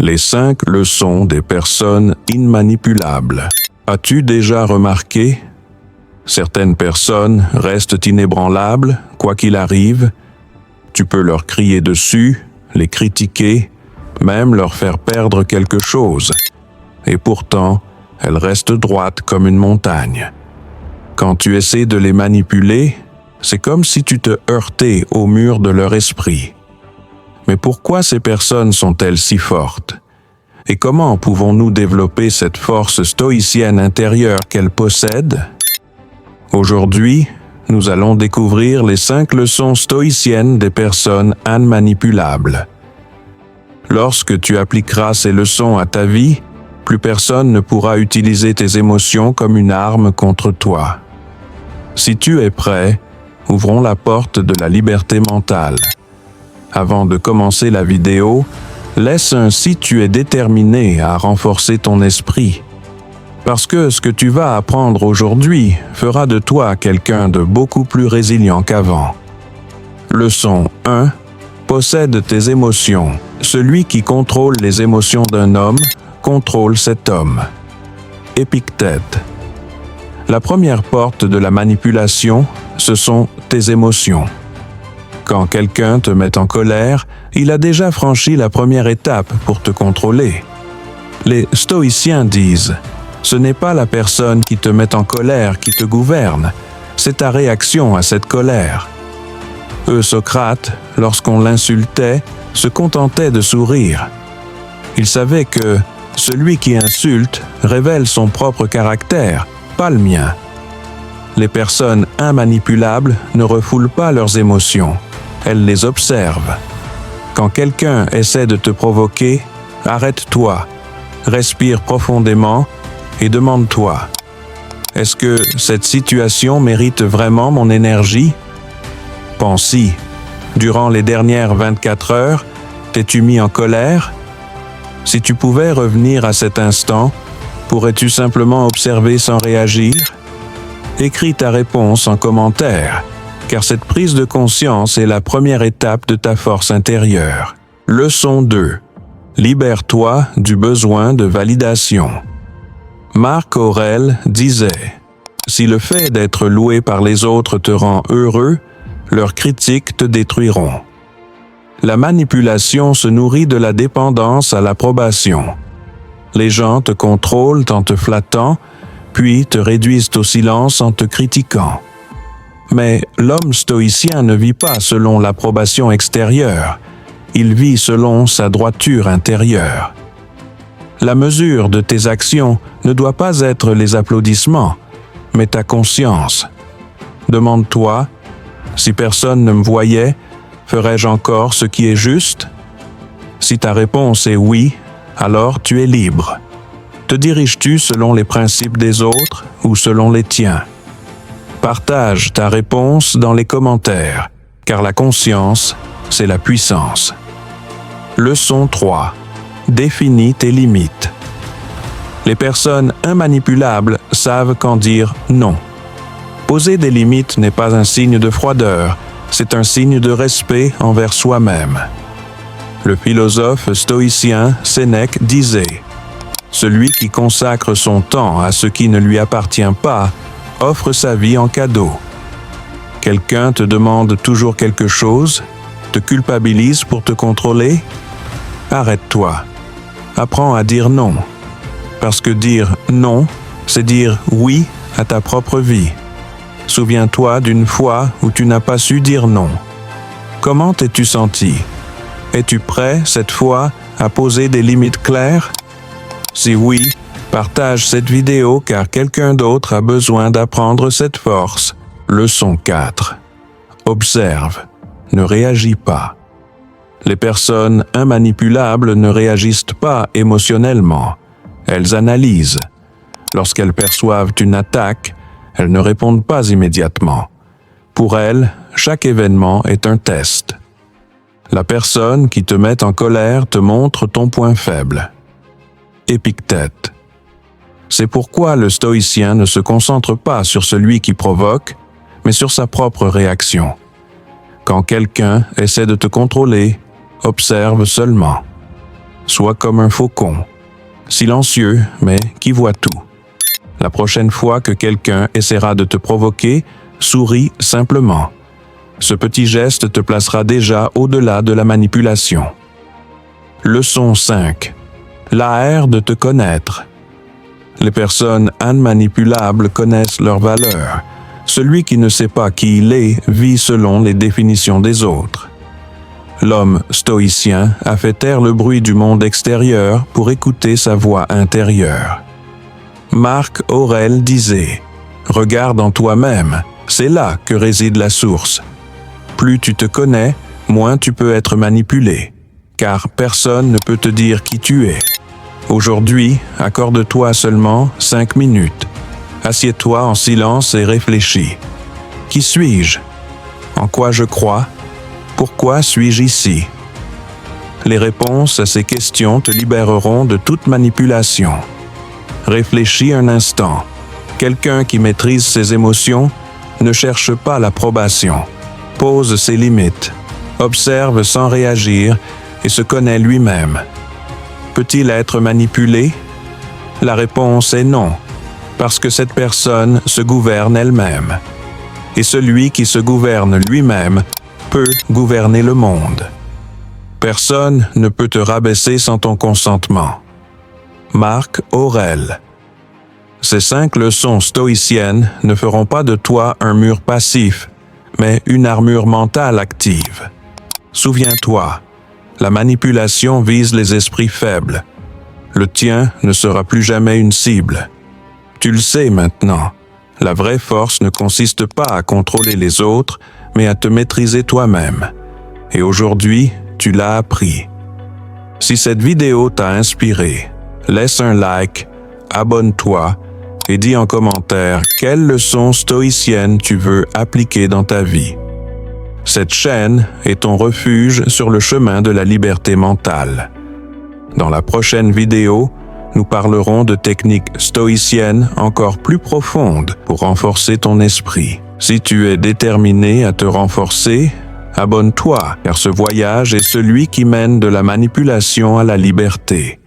Les 5 leçons des personnes immanipulables. As-tu déjà remarqué? Certaines personnes restent inébranlables, quoi qu'il arrive. Tu peux leur crier dessus, les critiquer, même leur faire perdre quelque chose. Et pourtant, elles restent droites comme une montagne. Quand tu essaies de les manipuler, c'est comme si tu te heurtais au mur de leur esprit. Mais pourquoi ces personnes sont-elles si fortes? Et comment pouvons-nous développer cette force stoïcienne intérieure qu'elles possèdent? Aujourd'hui, nous allons découvrir les 5 leçons stoïciennes des personnes immanipulables. Lorsque tu appliqueras ces leçons à ta vie, plus personne ne pourra utiliser tes émotions comme une arme contre toi. Si tu es prêt, ouvrons la porte de la liberté mentale. Avant de commencer la vidéo, laisse un si tu es déterminé à renforcer ton esprit. Parce que ce que tu vas apprendre aujourd'hui fera de toi quelqu'un de beaucoup plus résilient qu'avant. Leçon 1. Possède tes émotions. Celui qui contrôle les émotions d'un homme contrôle cet homme. Épictète. La première porte de la manipulation, ce sont tes émotions. Quand quelqu'un te met en colère, il a déjà franchi la première étape pour te contrôler. Les stoïciens disent « Ce n'est pas la personne qui te met en colère qui te gouverne, c'est ta réaction à cette colère. » Socrate, lorsqu'on l'insultait, se contentait de sourire. Il savait que celui qui insulte révèle son propre caractère, pas le mien. Les personnes immanipulables ne refoulent pas leurs émotions, elles les observent. Quand quelqu'un essaie de te provoquer, arrête-toi, respire profondément et demande-toi: est-ce que cette situation mérite vraiment mon énergie? Pense-y. Durant les dernières 24 heures, t'es-tu mis en colère? Si tu pouvais revenir à cet instant, pourrais-tu simplement observer sans réagir? Écris ta réponse en commentaire, car cette prise de conscience est la première étape de ta force intérieure. Leçon 2. Libère-toi du besoin de validation. Marc Aurèle disait: « Si le fait d'être loué par les autres te rend heureux, leurs critiques te détruiront. » La manipulation se nourrit de la dépendance à l'approbation. Les gens te contrôlent en te flattant, puis te réduisent au silence en te critiquant. Mais l'homme stoïcien ne vit pas selon l'approbation extérieure, il vit selon sa droiture intérieure. La mesure de tes actions ne doit pas être les applaudissements, mais ta conscience. Demande-toi: si personne ne me voyait, ferais-je encore ce qui est juste? Si ta réponse est oui, alors tu es libre. Te diriges-tu selon les principes des autres ou selon les tiens? Partage ta réponse dans les commentaires, car la conscience, c'est la puissance. Leçon 3. Définis tes limites. Les personnes immanipulables savent quand dire non. Poser des limites n'est pas un signe de froideur, c'est un signe de respect envers soi-même. Le philosophe stoïcien Sénèque disait: « Celui qui consacre son temps à ce qui ne lui appartient pas offre sa vie en cadeau. » Quelqu'un te demande toujours quelque chose, te culpabilise pour te contrôler? Arrête-toi. Apprends à dire non. Parce que dire non, c'est dire oui à ta propre vie. Souviens-toi d'une fois où tu n'as pas su dire non. Comment t'es-tu senti? Es-tu prêt, cette fois, à poser des limites claires? Si oui, partage cette vidéo car quelqu'un d'autre a besoin d'apprendre cette force. Leçon 4. Observe, ne réagis pas. Les personnes immanipulables ne réagissent pas émotionnellement. Elles analysent. Lorsqu'elles perçoivent une attaque, elles ne répondent pas immédiatement. Pour elles, chaque événement est un test. La personne qui te met en colère te montre ton point faible. Épictète. C'est pourquoi le stoïcien ne se concentre pas sur celui qui provoque, mais sur sa propre réaction. Quand quelqu'un essaie de te contrôler, observe seulement. Sois comme un faucon, silencieux, mais qui voit tout. La prochaine fois que quelqu'un essaiera de te provoquer, souris simplement. Ce petit geste te placera déjà au-delà de la manipulation. Leçon 5. L'art de te connaître. Les personnes immanipulables connaissent leur valeur. Celui qui ne sait pas qui il est vit selon les définitions des autres. L'homme stoïcien a fait taire le bruit du monde extérieur pour écouter sa voix intérieure. Marc Aurèle disait « Regarde en toi-même, c'est là que réside la source. Plus tu te connais, moins tu peux être manipulé, car personne ne peut te dire qui tu es. Aujourd'hui, accorde-toi seulement 5 minutes. Assieds-toi en silence et réfléchis. Qui suis-je? En quoi je crois? Pourquoi suis-je ici? Les réponses à ces questions te libéreront de toute manipulation. Réfléchis un instant. Quelqu'un qui maîtrise ses émotions ne cherche pas l'approbation, pose ses limites, observe sans réagir et se connaît lui-même. Peut-il être manipulé? La réponse est non, parce que cette personne se gouverne elle-même. Et celui qui se gouverne lui-même peut gouverner le monde. Personne ne peut te rabaisser sans ton consentement. Marc Aurèle. Ces 5 leçons stoïciennes ne feront pas de toi un mur passif, mais une armure mentale active. Souviens-toi, la manipulation vise les esprits faibles. Le tien ne sera plus jamais une cible. Tu le sais maintenant, la vraie force ne consiste pas à contrôler les autres, mais à te maîtriser toi-même. Et aujourd'hui, tu l'as appris. Si cette vidéo t'a inspiré, laisse un like, abonne-toi et dis en commentaire quelle leçon stoïcienne tu veux appliquer dans ta vie. Cette chaîne est ton refuge sur le chemin de la liberté mentale. Dans la prochaine vidéo, nous parlerons de techniques stoïciennes encore plus profondes pour renforcer ton esprit. Si tu es déterminé à te renforcer, abonne-toi, car ce voyage est celui qui mène de la manipulation à la liberté.